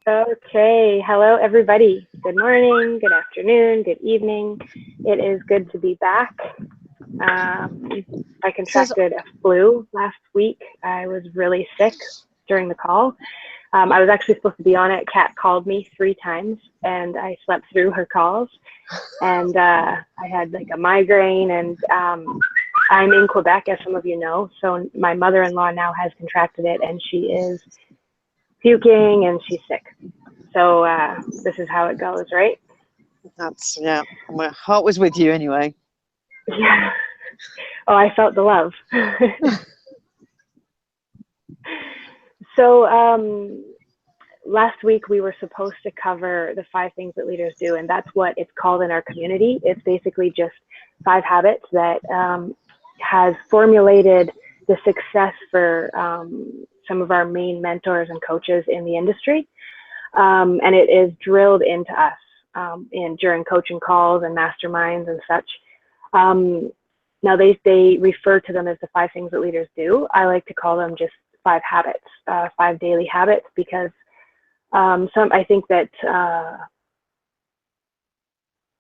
Okay, hello everybody. Good morning, good afternoon, good evening. It is good to be back. I Says, contracted a flu last week. I was really sick during the call. I was actually supposed to be on it. Kat called me 3 times and I slept through her calls. And I had like a migraine, and I'm in Quebec, as some of you know. So my mother-in-law now has contracted it, and she is puking and she's sick. So this is how it goes, right? that's, yeah, my heart was with you anyway. Yeah. Oh, I felt the love. So last week we were supposed to cover the 5 things that leaders do, and that's what it's called in our community. It's basically just 5 habits that has formulated the success for some of our main mentors and coaches in the industry. And it is drilled into us during coaching calls and masterminds and such. Now they refer to them as the 5 things that leaders do. I like to call them just 5 habits, 5 daily habits, because I think that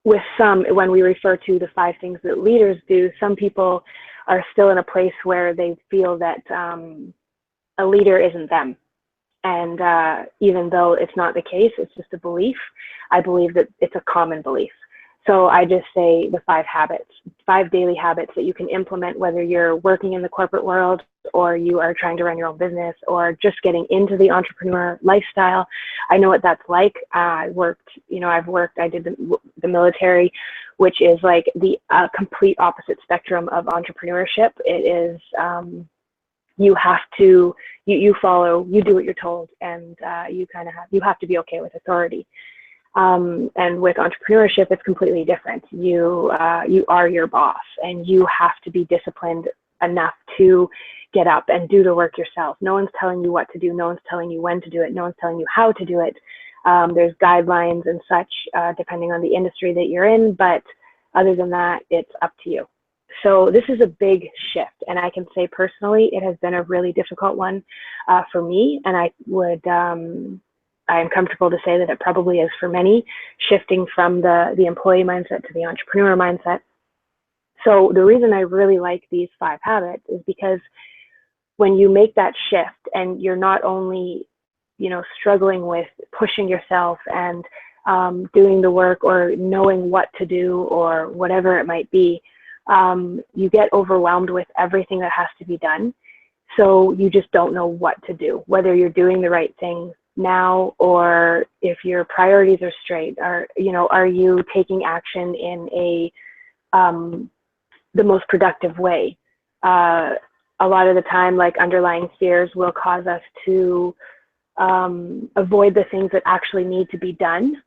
with some, when we refer to the 5 things that leaders do, some people are still in a place where they feel that a leader isn't them. And even though it's not the case, it's just a belief. I believe that it's a common belief. So I just say the 5 habits, 5 daily habits that you can implement, whether you're working in the corporate world or you are trying to run your own business or just getting into the entrepreneur lifestyle. I know what that's like. I did the military, which is like the complete opposite spectrum of entrepreneurship. It is, you have to, you follow, you do what you're told, and you have to be okay with authority. And with entrepreneurship, it's completely different. You are your boss, and you have to be disciplined enough to get up and do the work yourself. No one's telling you what to do. No one's telling you when to do it. No one's telling you how to do it. There's guidelines and such, depending on the industry that you're in, but other than that, it's up to you. So this is a big shift, and I can say personally, it has been a really difficult one for me, and I am comfortable to say that it probably is for many, shifting from the employee mindset to the entrepreneur mindset. So the reason I really like these 5 habits is because when you make that shift and you're not only, struggling with pushing yourself and doing the work or knowing what to do or whatever it might be, you get overwhelmed with everything that has to be done. So you just don't know what to do, whether you're doing the right thing now or if your priorities are straight. Are you taking action in the most productive way? A lot of the time, like, underlying fears will cause us to avoid the things that actually need to be done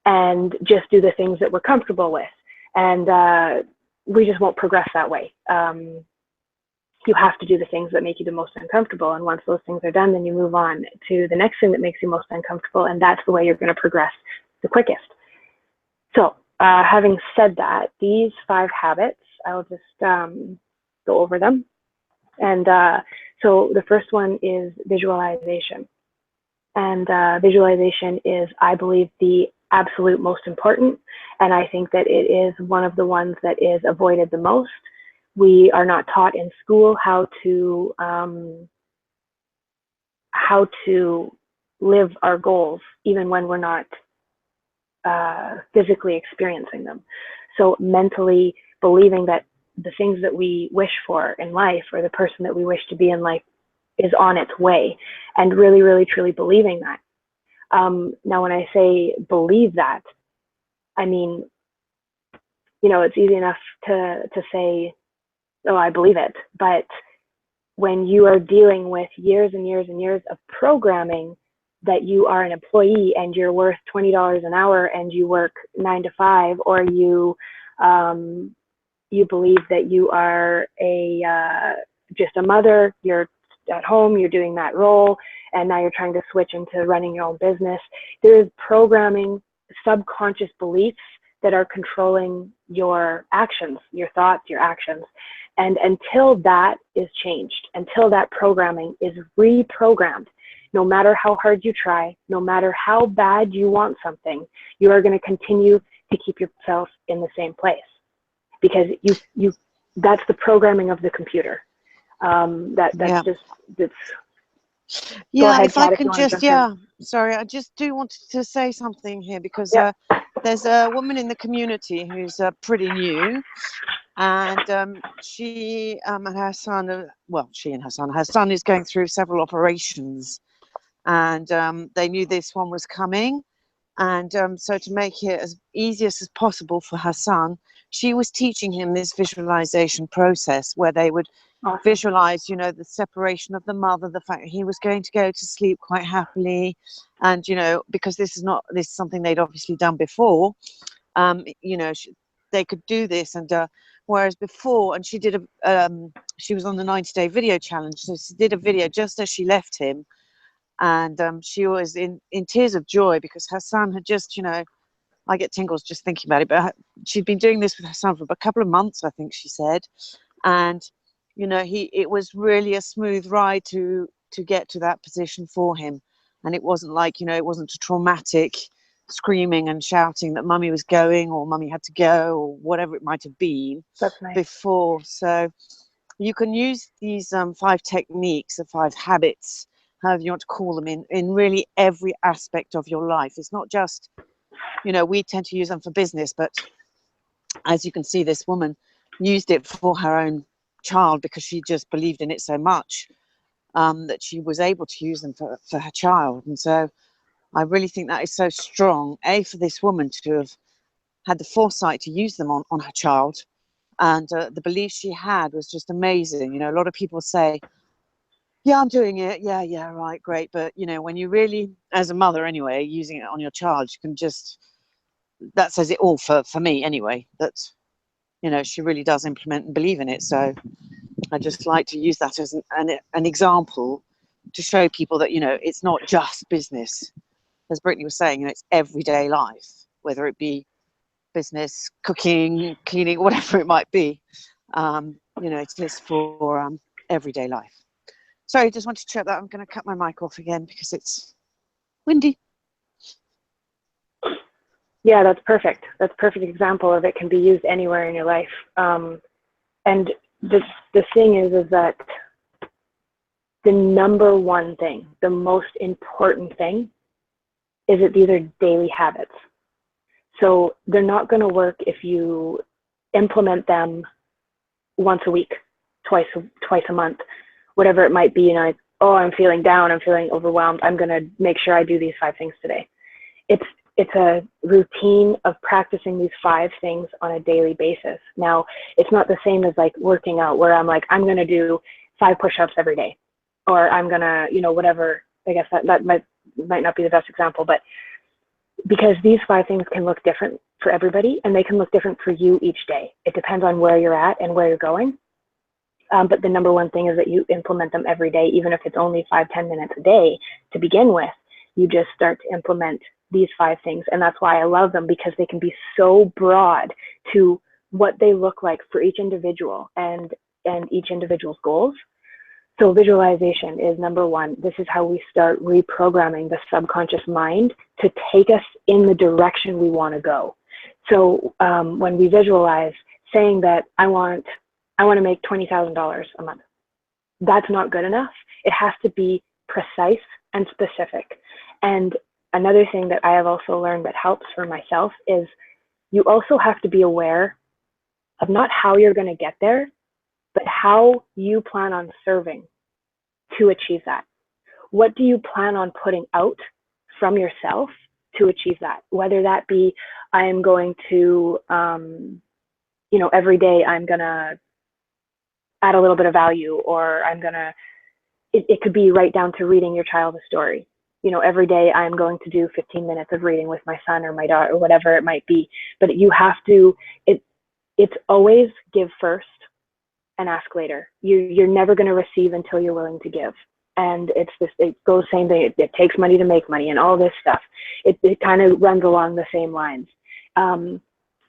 and just do the things that we're comfortable with. And we just won't progress that way. You have to do the things that make you the most uncomfortable. And once those things are done, then you move on to the next thing that makes you most uncomfortable. And that's the way you're going to progress the quickest. So having said that, these 5 habits, I'll just go over them. And so the first one is visualization. And visualization is, I believe, the absolute most important. And I think that it is one of the ones that is avoided the most. We are not taught in school how to live our goals, even when we're not physically experiencing them. So mentally believing that the things that we wish for in life, or the person that we wish to be in life, is on its way, and really, really, truly believing that. Now, when I say believe that, I mean, it's easy enough to say, oh, I believe it. But when you are dealing with years and years and years of programming that you are an employee and you're worth $20 an hour and you work 9 to 5, or you believe that you are just a mother, you're at home, you're doing that role, and now you're trying to switch into running your own business. There is programming, subconscious beliefs that are controlling your actions, your thoughts, your actions. And until that is changed, until that programming is reprogrammed, no matter how hard you try, no matter how bad you want something, you are going to continue to keep yourself in the same place, because that's the programming of the computer. That's Yeah. just, that's, go Yeah, ahead, if I Kat, if you can want to just, jump in. yeah, sorry, I just do want to say something here because Yep. there's a woman in the community who's pretty new, and she and her son, well, she and her son is going through several operations, and they knew this one was coming. And so to make it as easy as possible for her son, she was teaching him this visualization process where they would Awesome. visualize, you know, the separation of the mother, the fact that he was going to go to sleep quite happily. And, you know, because this is something they'd obviously done before, you know, they could do this. And whereas before, and she was on the 90-day video challenge. So she did a video just as she left him. And she was in tears of joy because her son had just, you know, I get tingles just thinking about it, but she'd been doing this with her son for a couple of months, I think she said. And, you know, it was really a smooth ride to get to that position for him. And it wasn't like, you know, it wasn't a traumatic screaming and shouting that mummy was going or mummy had to go or whatever it might have been That's nice. before. So you can use these 5 techniques or 5 habits, however you want to call them, in really every aspect of your life. It's not just, you know, we tend to use them for business, but as you can see, this woman used it for her own child because she just believed in it so much that she was able to use them for her child. And so I really think that is so strong, for this woman to have had the foresight to use them on her child. And the belief she had was just amazing. You know, a lot of people say, yeah, I'm doing it. Yeah, right, great. But, you know, when you really, as a mother anyway, using it on your child, you can just, that says it all for me anyway, that, you know, she really does implement and believe in it. So I just like to use that as an example to show people that, you know, it's not just business. As Brittany was saying, you know, it's everyday life, whether it be business, cooking, cleaning, whatever it might be. You know, it is for everyday life. Sorry, just wanted to check that. I'm going to cut my mic off again because it's windy. Yeah, that's perfect. That's a perfect example of it can be used anywhere in your life. And the thing is that the number one thing, the most important thing, is that these are daily habits. So they're not going to work if you implement them once a week, twice a month, whatever it might be. You know, oh, I'm feeling down, I'm feeling overwhelmed, I'm going to make sure I do these 5 things today. It's a routine of practicing these 5 things on a daily basis. Now, it's not the same as like working out where I'm like, I'm going to do 5 push-ups every day, or I'm going to, you know, whatever. I guess that might not be the best example, but because these 5 things can look different for everybody and they can look different for you each day. It depends on where you're at and where you're going. But the number one thing is that you implement them every day, even if it's only 5-10 minutes a day to begin with. You just start to implement these 5 things. And that's why I love them, because they can be so broad to what they look like for each individual and each individual's goals. So visualization is number one. This is how we start reprogramming the subconscious mind to take us in the direction we want to go. So when we visualize saying that I want to make $20,000 a month, that's not good enough. It has to be precise and specific. And another thing that I have also learned that helps for myself is you also have to be aware of not how you're going to get there, but how you plan on serving to achieve that. What do you plan on putting out from yourself to achieve that? Whether that be, I am going to, you know, every day I'm going to add a little bit of value, or I'm going to, it could be right down to reading your child a story. You know, every day I'm going to do 15 minutes of reading with my son or my daughter or whatever it might be. But you have to, it's always give first and ask later. You're never going to receive until you're willing to give. And it goes same thing. It takes money to make money and all this stuff. It kind of runs along the same lines.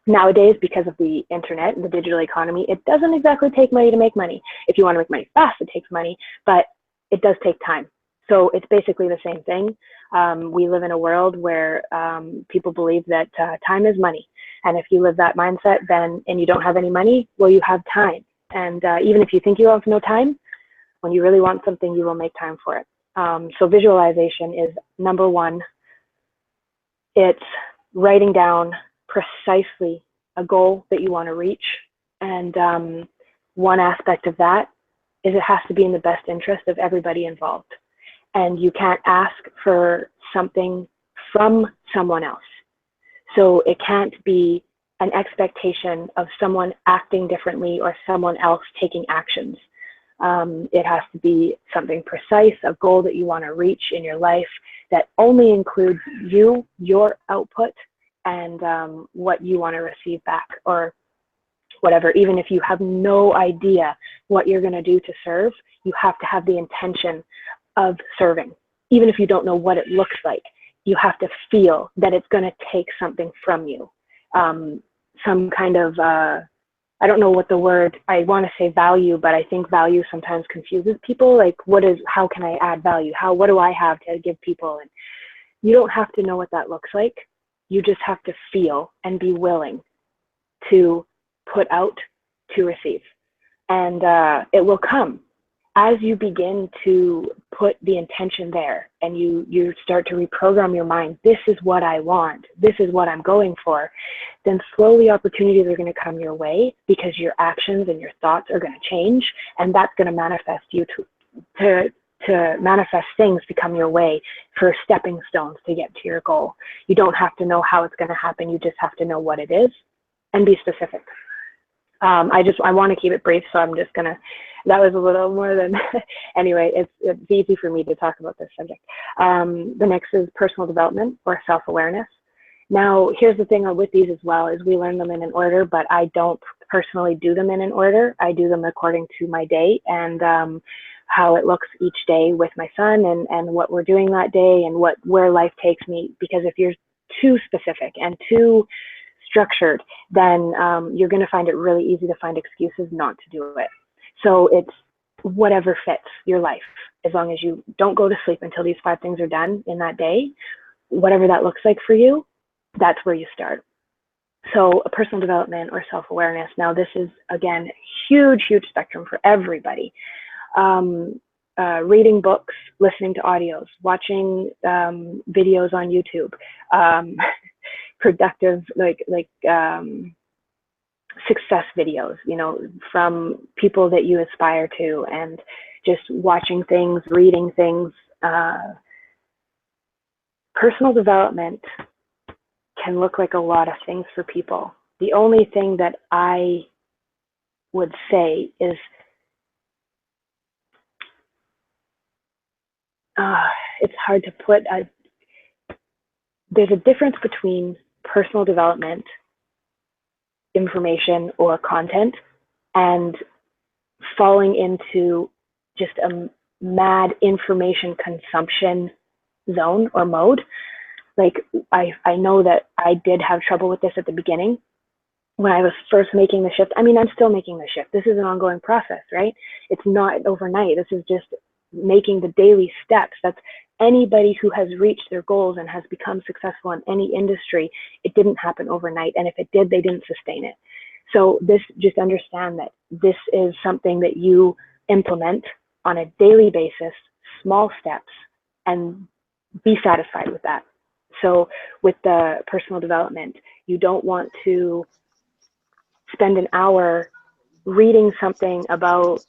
Nowadays, because of the internet and the digital economy, it doesn't exactly take money to make money. If you want to make money fast, it takes money, but it does take time. So it's basically the same thing. We live in a world where people believe that time is money. And if you live that mindset, then, and you don't have any money, well, you have time. And even if you think you have no time, when you really want something, you will make time for it. So visualization is number one. It's writing down precisely a goal that you want to reach. And one aspect of that is it has to be in the best interest of everybody involved. And you can't ask for something from someone else. So it can't be an expectation of someone acting differently or someone else taking actions. It has to be something precise, a goal that you want to reach in your life that only includes you, your output, and what you want to receive back, or whatever. Even if you have no idea what you're going to do to serve, you have to have the intention of serving. Even if you don't know what it looks like, you have to feel that it's going to take something from you. Some kind of, I don't know what the word, I want to say value, but I think value sometimes confuses people. Like, how can I add value? What do I have to give people? And you don't have to know what that looks like. You just have to feel and be willing to put out to receive. And it will come as you begin to put the intention there, and you start to reprogram your mind. This is what I want. This is what I'm going for. Then slowly opportunities are going to come your way because your actions and your thoughts are going to change, and that's going to manifest you to manifest things to come your way for stepping stones to get to your goal. You don't have to know how it's going to happen. You just have to know what it is and be specific. I want to keep it brief, so I'm just gonna, that was a little more than, anyway, it's easy for me to talk about this subject. The next is personal development or self-awareness. Now, here's the thing with these as well, is we learn them in an order, but I don't personally do them in an order. I do them according to my day and how it looks each day with my son, and what we're doing that day, and where life takes me. Because if you're too specific and too structured, then you're going to find it really easy to find excuses not to do it. So it's whatever fits your life. As long as you don't go to sleep until these 5 things are done in that day, whatever that looks like for you, that's where you start. So personal development or self-awareness. Now this is, again, huge spectrum for everybody. Reading books, listening to audios, watching videos on YouTube, productive, like success videos, from people that you aspire to, and just watching things, reading things. Personal development can look like a lot of things for people. The only thing that I would say is it's hard to put there's a difference between personal development information or content and falling into just a mad information consumption zone or mode. Like I know that I did have trouble with this at the beginning when I was first making the shift. I mean, I'm still making the shift. This is an ongoing process, right? It's not overnight. This is just making the daily steps. That's anybody who has reached their goals and has become successful in any industry. It didn't happen overnight. And if it did, they didn't sustain it. So just understand that this is something that you implement on a daily basis, small steps, and be satisfied with that. So with the personal development, you don't want to spend an hour reading something about,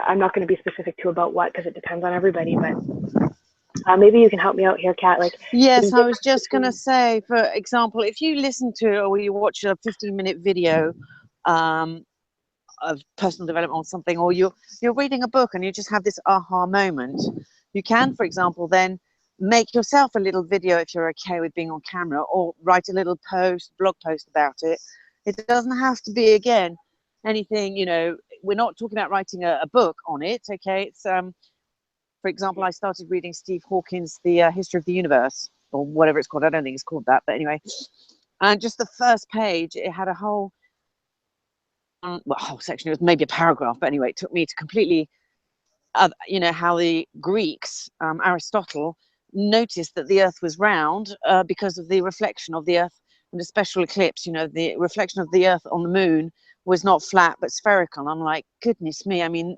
I'm not going to be specific to about what, because it depends on everybody, but maybe you can help me out here, Kat. Like, yes, I was just going to say, for example, if you listen to or you watch a 15-minute video of personal development or something, or you're reading a book and you just have this aha moment, you can, for example, then make yourself a little video if you're okay with being on camera, or write a little blog post about it. It doesn't have to be, again, anything, we're not talking about writing a book on it, okay? It's for example, I started reading Steve Hawkins' The History of the Universe, or whatever it's called. I don't think it's called that, but anyway. And just the first page, it had a whole section. It was maybe a paragraph, but anyway, it took me to completely you know, how the Greeks, Aristotle, noticed that the Earth was round because of the reflection of the Earth in a special eclipse. You know, the reflection of the Earth on the moon was not flat but spherical. I'm like, goodness me. I mean,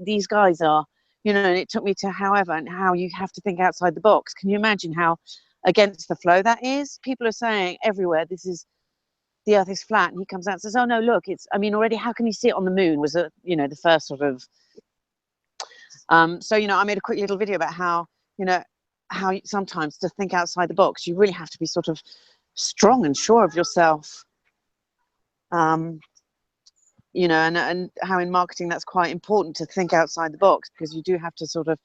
these guys are, you know, and it took me to however and how you have to think outside the box. Can you imagine how against the flow that is? People are saying everywhere, the Earth is flat, and he comes out and says, oh no, look, it's, I mean, already, how can you see it on the moon was you know, the first sort of so, you know, I made a quick little video about how, you know, how sometimes to think outside the box, you really have to be sort of strong and sure of yourself. You know, and how in marketing that's quite important to think outside the box, because you do have to sort of,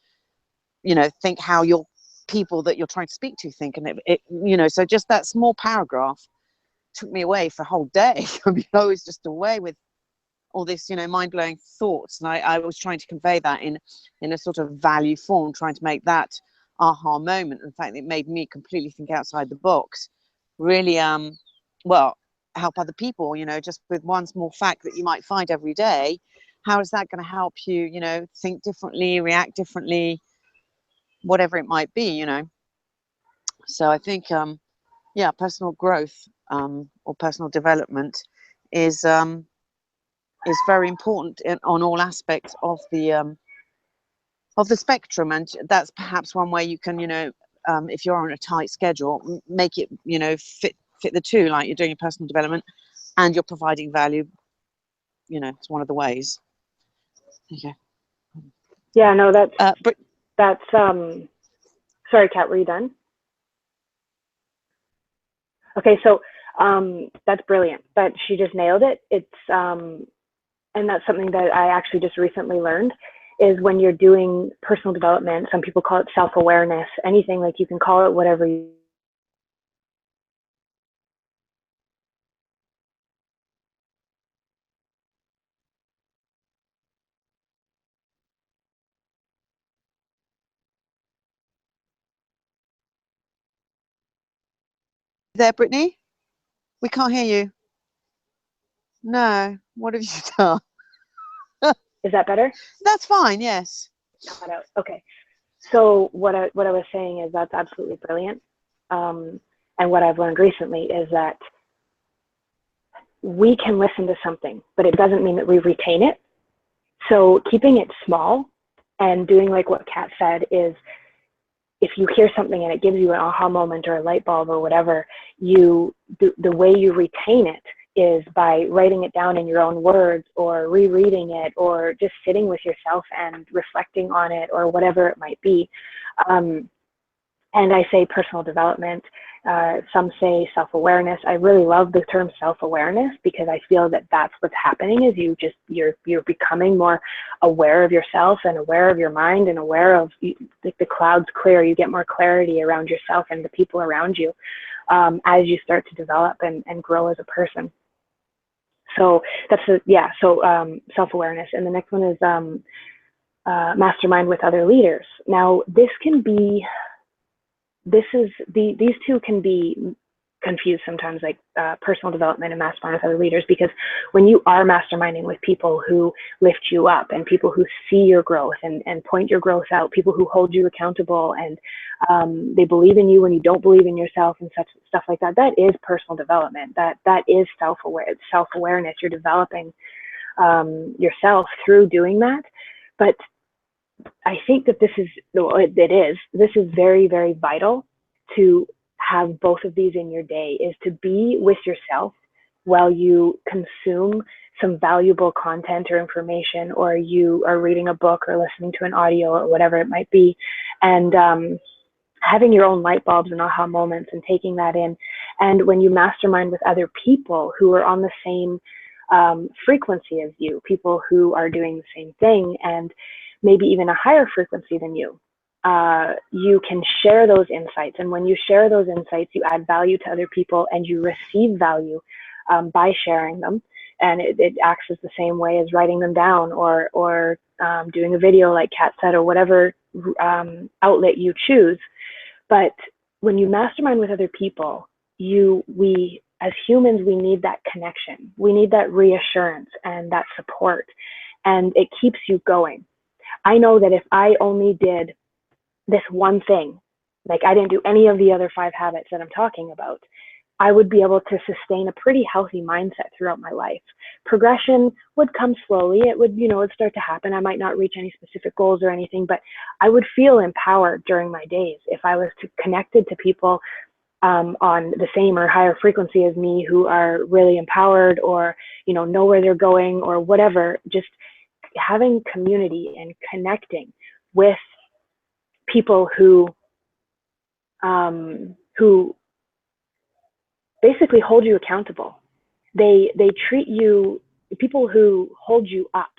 you know, think how your people that you're trying to speak to think. And it you know, so just that small paragraph took me away for a whole day. I mean, I was just away with all this, you know, mind-blowing thoughts, and I was trying to convey that in a sort of value form, trying to make that aha moment. In fact, it made me completely think outside the box, really well, help other people, you know, just with one small fact that you might find every day. How is that going to help you, you know, think differently, react differently, whatever it might be, you know? So I think yeah, personal growth or personal development is very important on all aspects of the spectrum. And that's perhaps one way you can, you know, if you're on a tight schedule, make it, you know, fit the two, like you're doing your personal development and you're providing value. You know, it's one of the ways. Okay. Yeah, no, But that's sorry, Kat, were you done? Okay, so that's brilliant. But she just nailed it. It's and that's something that I actually just recently learned, is when you're doing personal development, some people call it self-awareness, anything, like you can call it whatever you there, Brittany, we can't hear you. No, what have you done? Is that better? That's fine. Yes. Cut out. Okay. So what I was saying is that's absolutely brilliant. And what I've learned recently is that we can listen to something, but it doesn't mean that we retain it. So keeping it small and doing like what Kat said is, if you hear something and it gives you an aha moment or a light bulb or whatever, the way you retain it is by writing it down in your own words, or rereading it, or just sitting with yourself and reflecting on it, or whatever it might be. And I say personal development, some say self-awareness. I really love the term self-awareness, because I feel that that's what's happening, is you're becoming more aware of yourself and aware of your mind and aware of, like, the clouds clear, you get more clarity around yourself and the people around you as you start to develop and grow as a person. So that's so self-awareness. And the next one is mastermind with other leaders. Now these two can be confused sometimes, like personal development and mastermind with other leaders, because when you are masterminding with people who lift you up and people who see your growth and point your growth out, people who hold you accountable, and they believe in you when you don't believe in yourself and such stuff like that, that is personal development. That is self-awareness. You're developing yourself through doing that. But I think that this is very, very vital to have both of these in your day, is to be with yourself while you consume some valuable content or information, or you are reading a book or listening to an audio or whatever it might be, and having your own light bulbs and aha moments and taking that in. And when you mastermind with other people who are on the same frequency as you, people who are doing the same thing and maybe even a higher frequency than you, you can share those insights. And when you share those insights, you add value to other people and you receive value by sharing them. And it acts as the same way as writing them down, or doing a video like Kat said, or whatever outlet you choose. But when you mastermind with other people, we as humans, we need that connection. We need that reassurance and that support, and it keeps you going. I know that if I only did this one thing, like I didn't do any of the other 5 habits that I'm talking about, I would be able to sustain a pretty healthy mindset throughout my life. Progression would come slowly. It would, it'd start to happen. I might not reach any specific goals or anything, but I would feel empowered during my days if I was connected to people on the same or higher frequency as me, who are really empowered, or, know where they're going or whatever. Just having community and connecting with people who basically hold you accountable. They treat you, people who hold you up.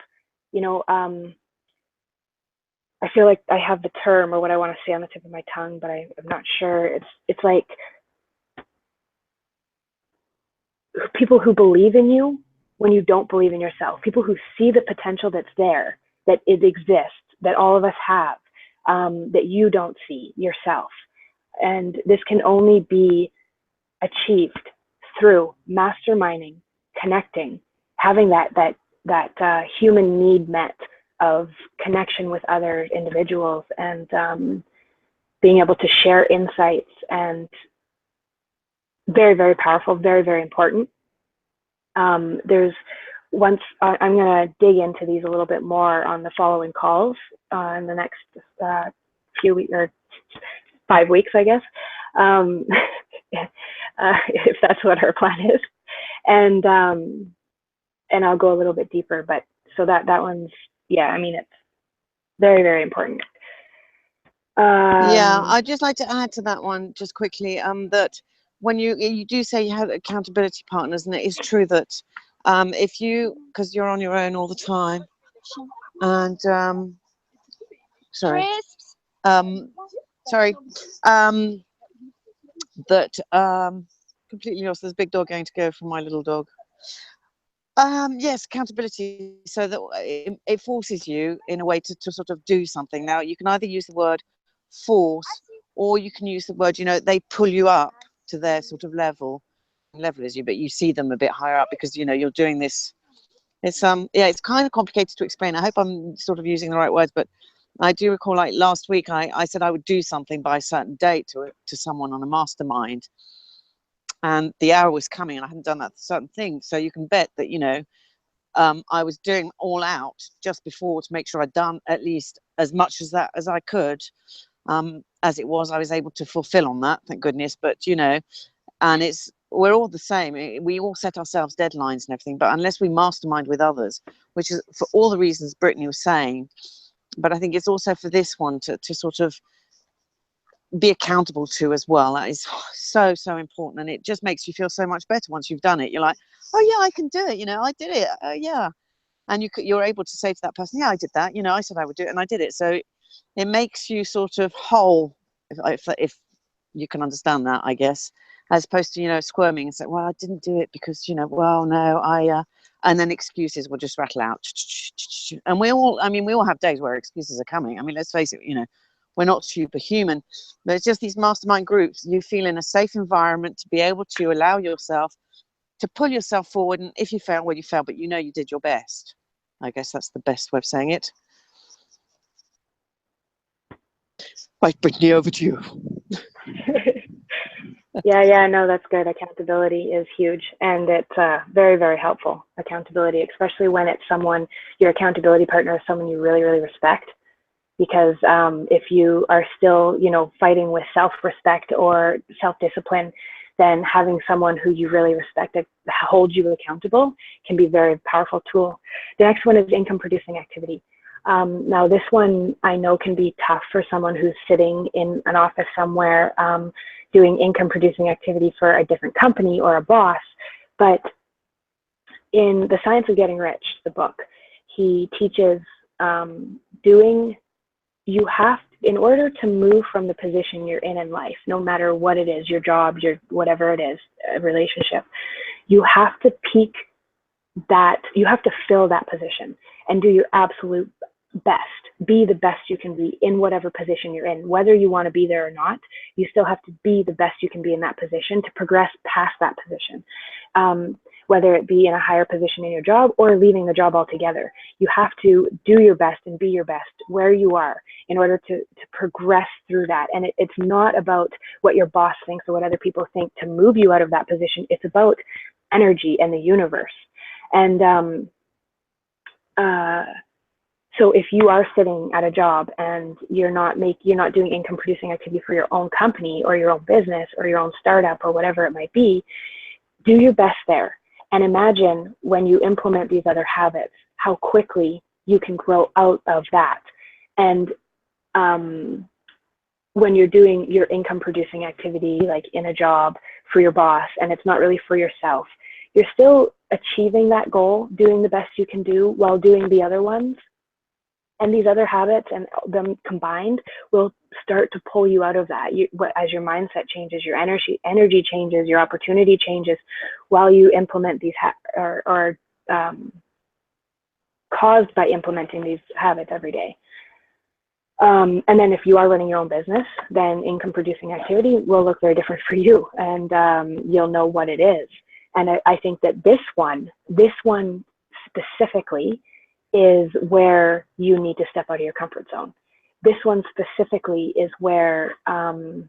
I feel like I have the term or what I want to say on the tip of my tongue, but I'm not sure. It's like people who believe in you when you don't believe in yourself. People who see the potential that's there, that it exists, that all of us have, that you don't see yourself. And this can only be achieved through masterminding, connecting, having that human need met of connection with other individuals, and being able to share insights, and very, very powerful, very, very important. I'm going to dig into these a little bit more on the following calls in the next few weeks, or 5 weeks, I guess, if that's what our plan is. And I'll go a little bit deeper, but so that one's, it's very, very important. Yeah, I'd just like to add to that one just quickly, that when you do say you have accountability partners, and it is true that because you're on your own all the time, and completely lost. There's a big dog going to go from my little dog. Yes, accountability, so that it forces you in a way to sort of do something. Now, you can either use the word force, or you can use the word, they pull you up to their sort of level as you, but you see them a bit higher up because, you're doing this. It's it's kind of complicated to explain. I hope I'm sort of using the right words, but I do recall, like last week, I said I would do something by a certain date to someone on a mastermind. And the hour was coming, and I hadn't done that certain thing. So you can bet that, I was doing all out just before to make sure I'd done at least as much as that as I could. As it was, I was able to fulfill on that, thank goodness. But, and we're all the same. We all set ourselves deadlines and everything, but unless we mastermind with others, which is for all the reasons Brittany was saying, but I think it's also for this one to sort of be accountable to as well. That is so, so important, and it just makes you feel so much better once you've done it. You're like, oh yeah, I can do it, I did it, yeah. And you're able to say to that person, yeah, I did that, I said I would do it, and I did it. So it makes you sort of whole, if you can understand that, I guess, as opposed to squirming and say, well, I didn't do it because well, no, and then excuses will just rattle out. And we all have days where excuses are coming. I mean, let's face it, we're not superhuman, but it's just these mastermind groups. You feel in a safe environment to be able to allow yourself to pull yourself forward. And if you fail, well, you fail, but you did your best. I guess that's the best way of saying it. Right, Brittany, over to you. Yeah, no, that's good. Accountability is huge, and it's very, very helpful. Accountability, especially when it's your accountability partner is someone you really, really respect. Because if you are still, fighting with self-respect or self-discipline, then having someone who you really respect hold you accountable can be a very powerful tool. The next one is income-producing activity. Now, this one I know can be tough for someone who's sitting in an office somewhere doing income-producing activity for a different company or a boss. But in The Science of Getting Rich, the book, he teaches in order to move from the position you're in life, no matter what it is, your job, your whatever it is, a relationship, you have to you have to fill that position and do your absolute best. Be the best you can be in whatever position you're in. Whether you want to be there or not, you still have to be the best you can be in that position to progress past that position. whether it be in a higher position in your job or leaving the job altogether. You have to do your best and be your best where you are in order to progress through that. And it's not about what your boss thinks or what other people think to move you out of that position. It's about energy and the universe. And so if you are sitting at a job and you're not doing income producing activity for your own company or your own business or your own startup or whatever it might be, do your best there. And imagine when you implement these other habits, how quickly you can grow out of that. And when you're doing your income producing activity, like in a job for your boss, and it's not really for yourself, you're still achieving that goal, doing the best you can do while doing the other ones. And these other habits and them combined will start to pull you out of that. As your mindset changes, your energy changes, your opportunity changes while you implement these caused by implementing these habits every day. And then if you are running your own business, then income producing activity will look very different for you, and you'll know what it is. And I think that this one specifically is where you need to step out of your comfort zone. This one specifically is where the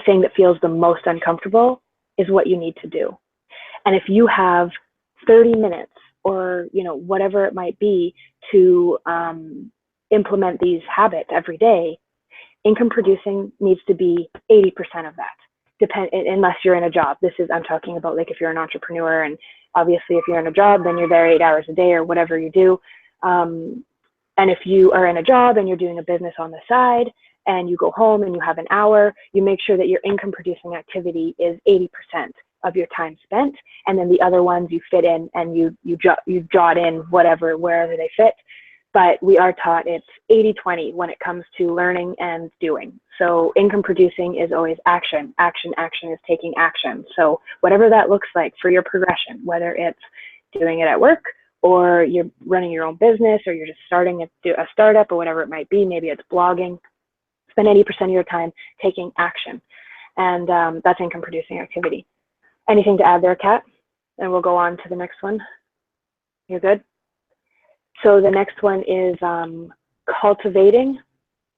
thing that feels the most uncomfortable is what you need to do. And if you have 30 minutes or whatever it might be to implement these habits every day, income producing needs to be 80% of that. Unless you're in a job. I'm talking about like if you're an entrepreneur, and obviously if you're in a job, then you're there 8 hours a day or whatever you do. And if you are in a job and you're doing a business on the side and you go home and you have an hour, you make sure that your income producing activity is 80% of your time spent. And then the other ones you fit in and you jot in wherever they fit. But we are taught it's 80-20 when it comes to learning and doing. So income producing is always action. Action is taking action. So whatever that looks like for your progression, whether it's doing it at work or you're running your own business or you're just starting a startup or whatever it might be, maybe it's blogging, spend 80% of your time taking action. And that's income producing activity. Anything to add there, Kat? And we'll go on to the next one. You're good? So the next one is cultivating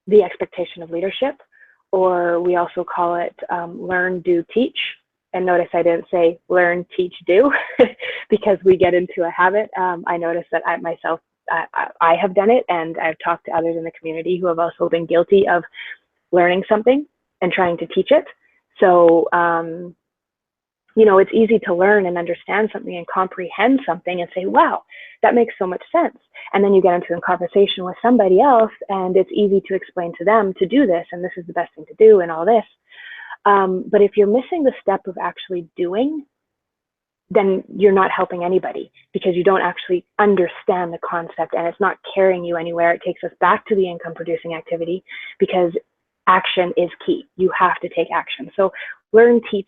the expectation of leadership, or we also call it learn, do, teach. And notice I didn't say learn, teach, do, because we get into a habit. I noticed that I have done it, and I've talked to others in the community who have also been guilty of learning something and trying to teach it. So it's easy to learn and understand something and comprehend something and say, wow, that makes so much sense. And then you get into a conversation with somebody else and it's easy to explain to them to do this, and this is the best thing to do and all this. But if you're missing the step of actually doing, then you're not helping anybody because you don't actually understand the concept and it's not carrying you anywhere. It takes us back to the income producing activity because action is key. You have to take action. So learn, do,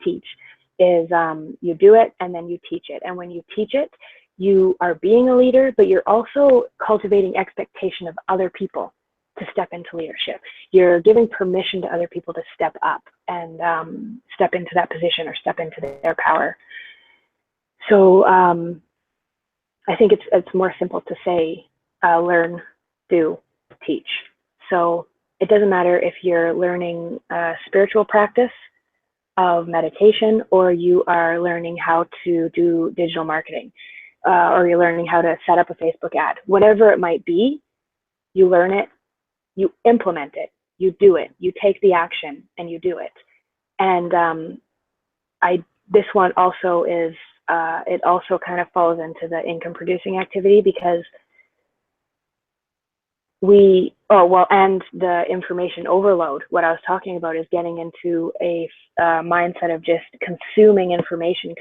teach is you do it and then you teach it. And when you teach it, you are being a leader, but you're also cultivating expectation of other people to step into leadership. You're giving permission to other people to step up and step into that position or step into their power. So I think it's more simple to say learn, do, teach. So it doesn't matter if you're learning a spiritual practice of meditation or you are learning how to do digital marketing or you're learning how to set up a Facebook ad. Whatever it might be, you learn it, you implement it, you do it, you take the action and you do it. And this one also is, it also kind of falls into the income producing activity because and the information overload. What I was talking about is getting into a mindset of just consuming information.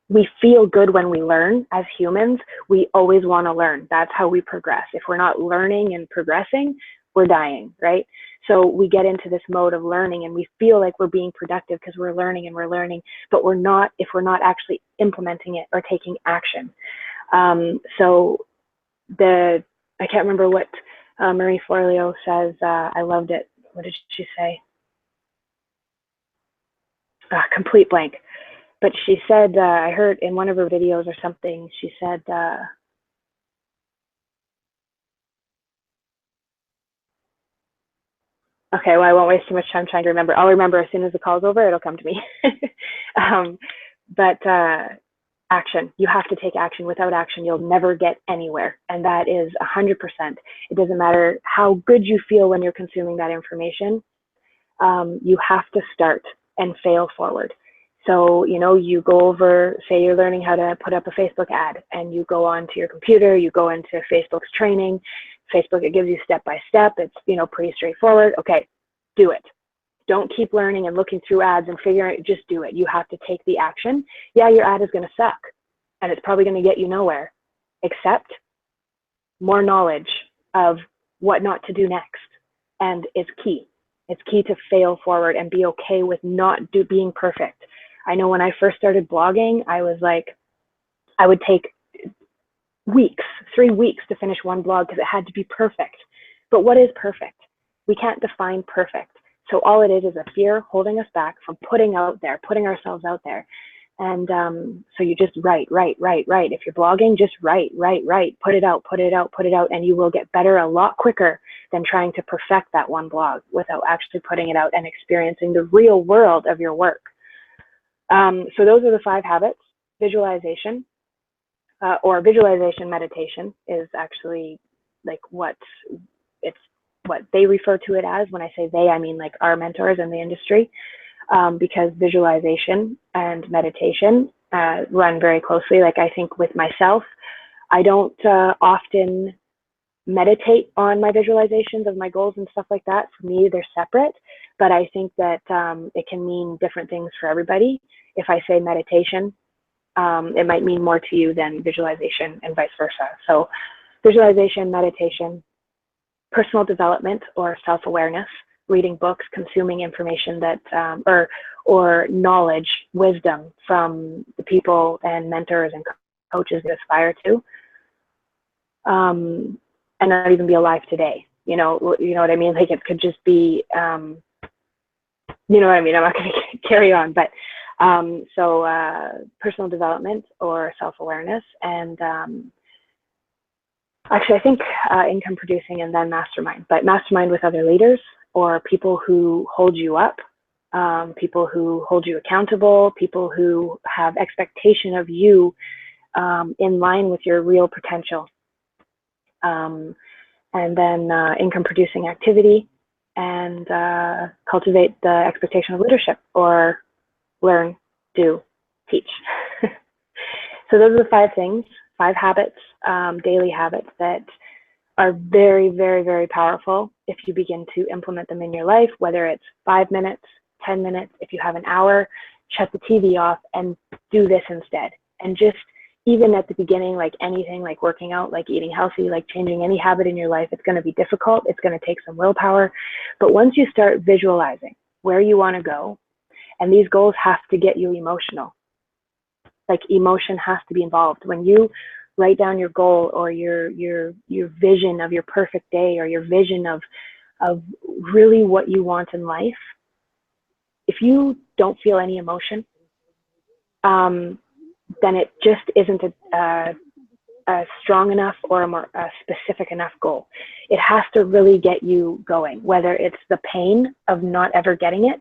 We feel good when we learn. As humans, we always want to learn. That's how we progress. If we're not learning and progressing, we're dying, right? So we get into this mode of learning and we feel like we're being productive because we're learning, but we're not if we're not actually implementing it or taking action. I can't remember what Marie Forleo says. I loved it. What did she say? Complete blank. But she said, I heard in one of her videos or something, she said, okay, well, I won't waste too much time trying to remember. I'll remember as soon as the call's over, it'll come to me. um, but action, you have to take action. Without action, you'll never get anywhere. And that is 100%. It doesn't matter how good you feel when you're consuming that information. You have to start and fail forward. So, you know, you go over, say you're learning how to put up a Facebook ad, and you go onto your computer, you go into Facebook's training. Facebook, it gives you step by step. It's, you know, pretty straightforward. Okay, do it. Don't keep learning and looking through ads and figuring it, just do it. You have to take the action. Yeah, your ad is going to suck, and it's probably going to get you nowhere, except more knowledge of what not to do next. And it's key. It's key to fail forward and be okay with not being perfect. I know when I first started blogging, I was like, I would take weeks, 3 weeks to finish one blog because it had to be perfect. But what is perfect? We can't define perfect. So all it is a fear holding us back from putting ourselves out there. And so you just write. If you're blogging, just write. Put it out, and you will get better a lot quicker than trying to perfect that one blog without actually putting it out and experiencing the real world of your work. So those are the 5 habits. Visualization, or visualization meditation is actually like what they refer to it as. When I say they, I mean like our mentors in the industry. Because visualization and meditation run very closely. Like I think with myself, I don't often meditate on my visualizations of my goals and stuff like that. For me, they're separate, but I think that it can mean different things for everybody. If I say meditation, it might mean more to you than visualization and vice versa. So visualization, meditation, personal development or self-awareness, reading books, consuming information that, or knowledge, wisdom from the people and mentors and coaches you aspire to, and not even be alive today. You know what I mean? Like it could just be, you know what I mean? I'm not going to carry on, but so personal development or self-awareness, and actually I think income producing, and then mastermind, but mastermind with other leaders or people who hold you up, people who hold you accountable, people who have expectation of you in line with your real potential. And then income producing activity, and cultivate the expectation of leadership, or learn, do, teach. So those are the 5 things, 5 habits, daily habits that are very, very, very powerful if you begin to implement them in your life, whether it's 5 minutes, 10 minutes, if you have an hour, shut the TV off and do this instead. And just, even at the beginning, like anything, like working out, like eating healthy, like changing any habit in your life, it's going to be difficult. It's going to take some willpower. But once you start visualizing where you want to go, and these goals have to get you emotional. Like emotion has to be involved. When you write down your goal or your vision of your perfect day, or your vision of really what you want in life, if you don't feel any emotion, then it just isn't a strong enough or a specific enough goal. It has to really get you going, whether it's the pain of not ever getting it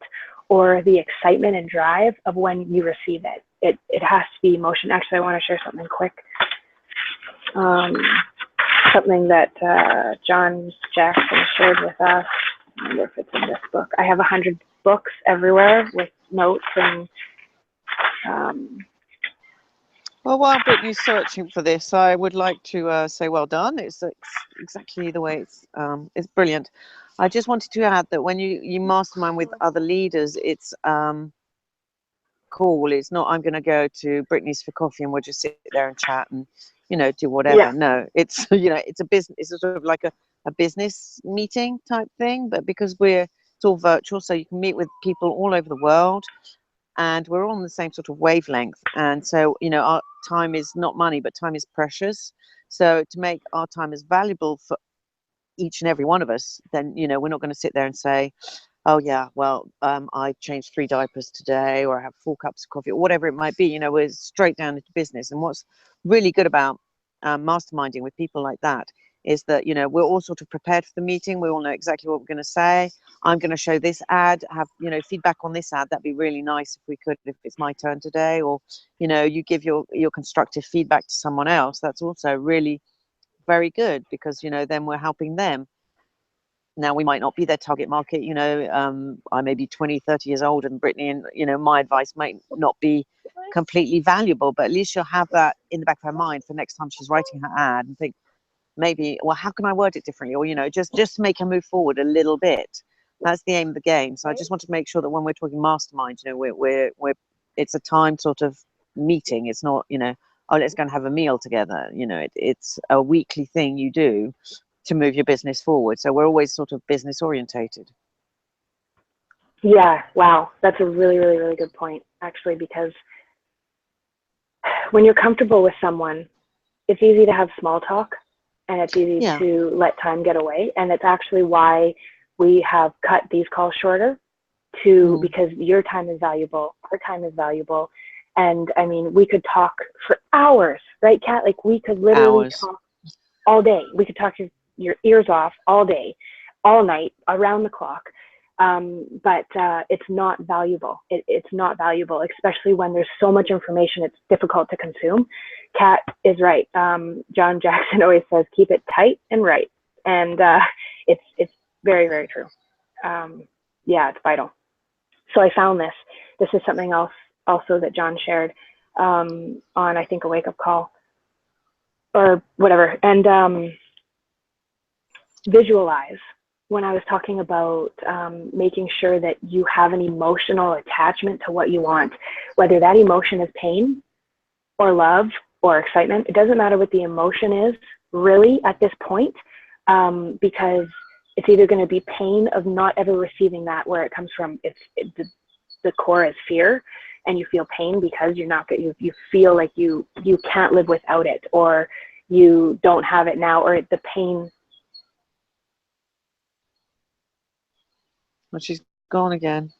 or the excitement and drive of when you receive it. It has to be emotion. Actually, I want to share something quick. Something that John Jackson shared with us. I wonder if it's in this book. I have 100 books everywhere with notes and well, while Brittany's searching for this, I would like to say well done. It's exactly the way it's brilliant. I just wanted to add that when you mastermind with other leaders, it's cool. It's not I'm going to go to Brittany's for coffee and we'll just sit there and chat and do whatever. Yeah. No, it's it's a business. It's sort of like a business meeting type thing, but because it's all virtual, so you can meet with people all over the world. And we're all on the same sort of wavelength. And so, our time is not money, but time is precious. So to make our time as valuable for each and every one of us, then, we're not going to sit there and say, oh yeah, well, I changed 3 diapers today, or I have 4 cups of coffee, or whatever it might be. We're straight down into business. And what's really good about masterminding with people like that is that we're all sort of prepared for the meeting. We all know exactly what we're going to say. I'm going to show this ad, have feedback on this ad. That'd be really nice if we could, if it's my turn today, or you give your constructive feedback to someone else. That's also really very good, because then we're helping them. Now, we might not be their target market. I may be 20, 30 years old, and Brittany, and my advice might not be completely valuable, but at least she'll have that in the back of her mind for next time she's writing her ad, and think, maybe, well, how can I word it differently? Or just to make her move forward a little bit. That's the aim of the game. So I just want to make sure that when we're talking mastermind, we're it's a time sort of meeting. It's not oh, let's go and have a meal together. It's a weekly thing you do to move your business forward. So we're always sort of business orientated. Yeah, wow, that's a really, really, really good point, actually, because when you're comfortable with someone, it's easy to have small talk, and it's easy to let time get away. And it's actually why we have cut these calls shorter, because your time is valuable, our time is valuable. And I mean, we could talk for hours, right, Kat? Like, we could literally talk all day. We could talk your ears off all day, all night, around the clock. But it's not valuable. It's not valuable, especially when there's so much information. It's difficult to consume. Kat is right. John Jackson always says, keep it tight and right. And it's very, very true. Yeah, it's vital. So I found this. This is something else also that John shared on, I think, a wake-up call or whatever. And visualize. When I was talking about making sure that you have an emotional attachment to what you want, whether that emotion is pain or love or excitement, it doesn't matter what the emotion is really at this point, because it's either going to be pain of not ever receiving that where it comes from. The core is fear, and you feel pain because you're not good. You feel like you can't live without it, or you don't have it now, or the pain. Well, she's gone again.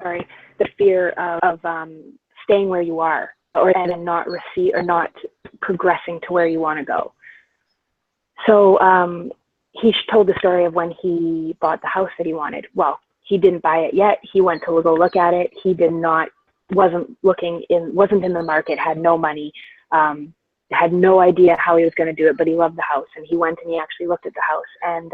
Sorry, the fear of staying where you are, or then not not progressing to where you want to go. So he told the story of when he bought the house that he wanted. Well, he didn't buy it yet. He went to go look at it. He wasn't in the market, had no money, had no idea how he was going to do it, but he loved the house, and he went and he actually looked at the house. And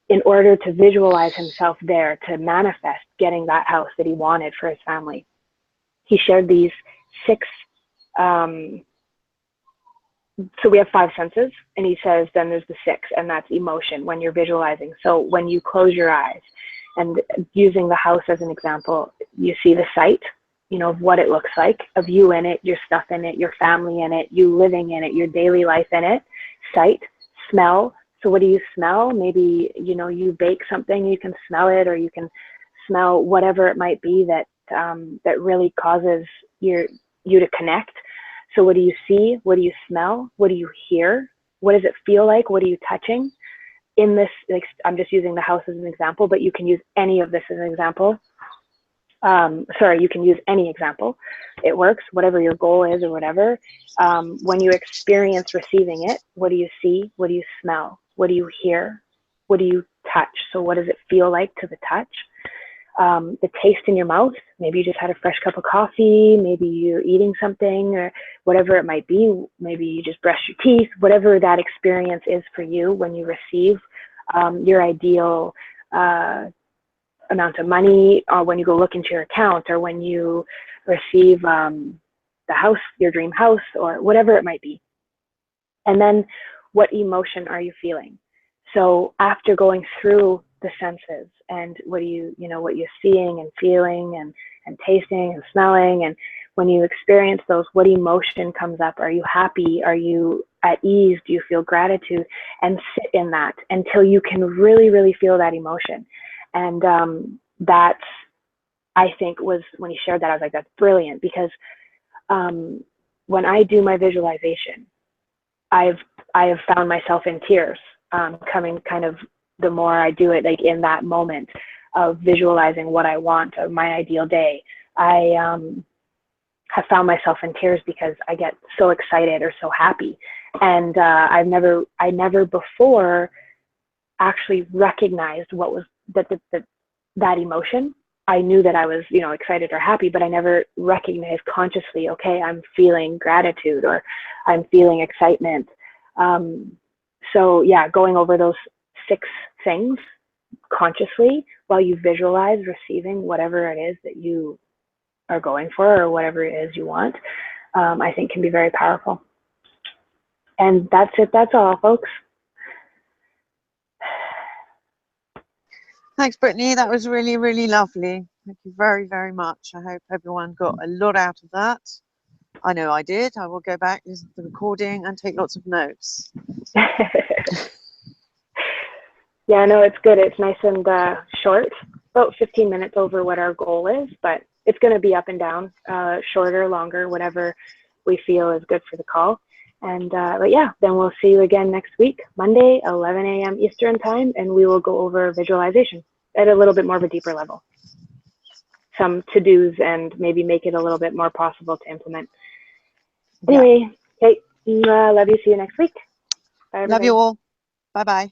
in order to visualize himself there, to manifest getting that house that he wanted for his family, he shared these 6, so we have 5 senses, and he says then there's the 6th, and that's emotion when you're visualizing. So when you close your eyes, and using the house as an example, you see the sight, of what it looks like, of you in it, your stuff in it, your family in it, you living in it, your daily life in it. Sight, smell. So what do you smell? Maybe, you bake something, you can smell it, or you can smell whatever it might be that really causes you to connect. So what do you see? What do you smell? What do you hear? What does it feel like? What are you touching? In this, like, I'm just using the house as an example, but you can use any of this as an example. You can use any example. It works, whatever your goal is or whatever. When you experience receiving it, what do you see? What do you smell? What do you hear? What do you touch? So what does it feel like to the touch? The taste in your mouth. Maybe you just had a fresh cup of coffee. Maybe you're eating something, or whatever it might be. Maybe you just brushed your teeth. Whatever that experience is for you when you receive your ideal amount of money, or when you go look into your account, or when you receive the house, your dream house, or whatever it might be. And then what emotion are you feeling? So after going through the senses, and what you're seeing and feeling and tasting and smelling, and when you experience those, what emotion comes up? Are you happy? Are you at ease? Do you feel gratitude? And sit in that until you can really, really feel that emotion. And that's, I think, was when he shared that, I was like, that's brilliant, because when I do my visualization, I have found myself in tears, coming kind of the more I do it, like in that moment of visualizing what I want of my ideal day. I have found myself in tears because I get so excited or so happy. And I never before actually recognized what was that emotion. I knew that I was, excited or happy, but I never recognized consciously, okay, I'm feeling gratitude or I'm feeling excitement. So yeah, going over those 6 things consciously while you visualize receiving whatever it is that you are going for or whatever it is you want, I think can be very powerful. And that's it. That's all, folks. Thanks, Brittany. That was really, really lovely. Thank you very, very much. I hope everyone got a lot out of that. I know I did. I will go back, listen to the recording, and take lots of notes. Yeah, no, it's good. It's nice and short, about 15 minutes over what our goal is, but it's going to be up and down, shorter, longer, whatever we feel is good for the call. And but yeah, then we'll see you again next week, Monday, 11 a.m. Eastern time, and we will go over visualization at a little bit more of a deeper level. Some to-dos and maybe make it a little bit more possible to implement. Anyway, okay, love you. See you next week. Bye, everybody. Love you all. Bye-bye.